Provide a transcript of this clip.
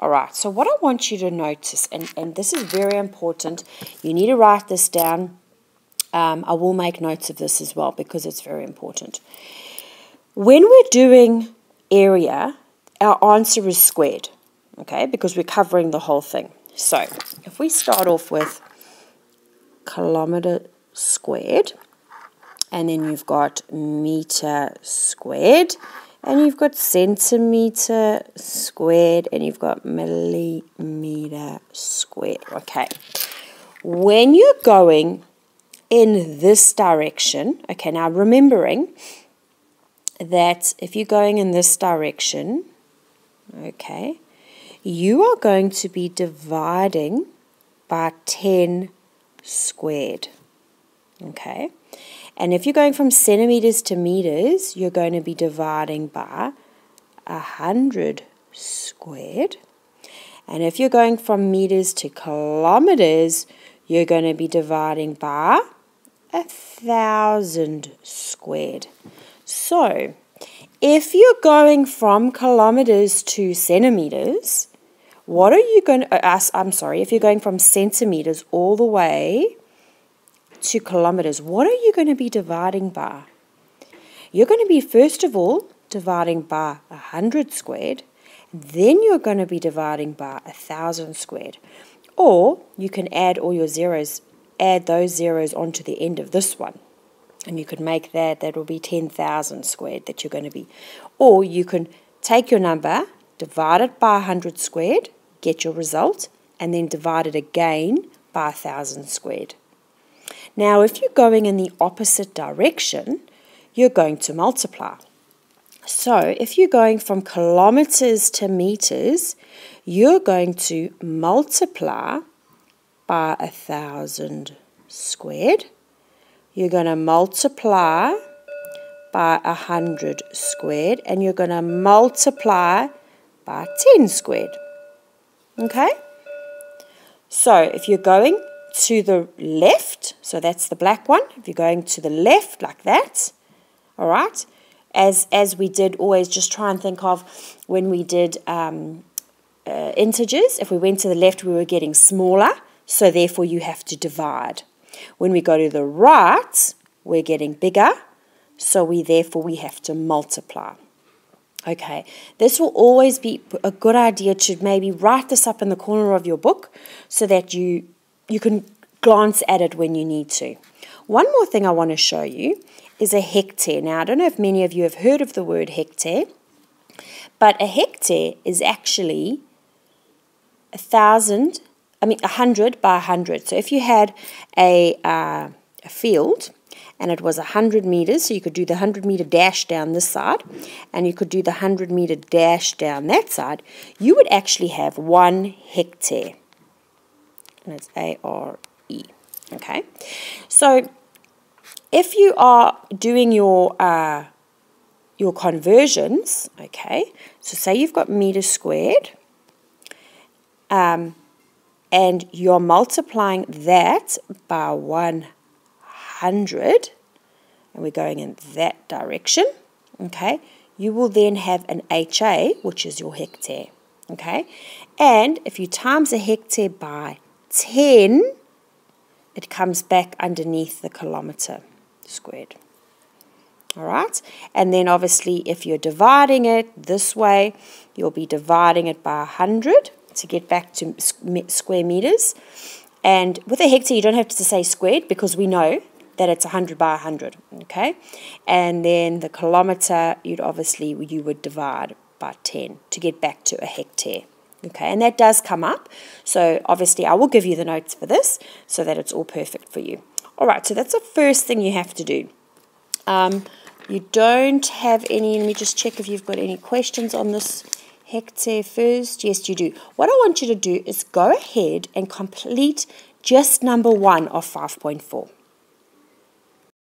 All right, so what I want you to notice, and this is very important, you need to write this down. I will make notes of this as well because it's very important. When we're doing area, our answer is squared, okay, because we're covering the whole thing. So if we start off with kilometer squared, and then you've got meter squared, and you've got centimeter squared, and you've got millimeter squared. Okay, when you're going in this direction, okay, now remembering that if you're going in this direction, okay, you are going to be dividing by 10 squared, okay? And if you're going from centimeters to meters, you're going to be dividing by 100 squared. And if you're going from meters to kilometers, you're going to be dividing by 1,000 squared. So, if you're going from kilometers to centimeters, what are you going to, if you're going from centimeters all the way to kilometers, what are you going to be dividing by? You're going to be, first of all, dividing by 100 squared, then you're going to be dividing by 1,000 squared. Or you can add all your zeros, add those zeros onto the end of this one. And you could make that will be 10,000 squared that you're going to be. Or you can take your number, divide it by 100 squared, get your result, and then divide it again by 1,000 squared. Now, if you're going in the opposite direction, you're going to multiply. So, if you're going from kilometers to meters, you're going to multiply by 1,000 squared. You're going to multiply by 100 squared, and you're going to multiply by 10 squared. Okay? So, if you're going to the left, so that's the black one, if you're going to the left like that, all right, as we did always, just try and think of when we did integers. If we went to the left, we were getting smaller, so therefore you have to divide. When we go to the right, we're getting bigger, so therefore we have to multiply. Okay, this will always be a good idea to maybe write this up in the corner of your book so that you can glance at it when you need to. One more thing I want to show you is a hectare. Now, I don't know if many of you have heard of the word hectare, but a hectare is actually 100 by 100. So if you had a field and it was 100 meters, so you could do the 100 meter dash down this side and you could do the 100 meter dash down that side, you would actually have 1 hectare. And it's A-R-E, okay? So if you are doing your conversions, okay, so say you've got meters squared, and you're multiplying that by 100, and we're going in that direction, okay, you will then have an HA, which is your hectare, okay? And if you times a hectare by 10, it comes back underneath the kilometer squared. All right, and then obviously if you're dividing it this way, you'll be dividing it by 100 to get back to square meters. And with a hectare, you don't have to say squared because we know that it's 100 by 100, okay? And then the kilometer, you would divide by 10 to get back to a hectare. Okay, and that does come up. So obviously I will give you the notes for this so that it's all perfect for you. All right, so that's the first thing you have to do. You don't have any, let me just check if you've got any questions on this hectare first. Yes, you do. What I want you to do is go ahead and complete just number 1 of 5.4.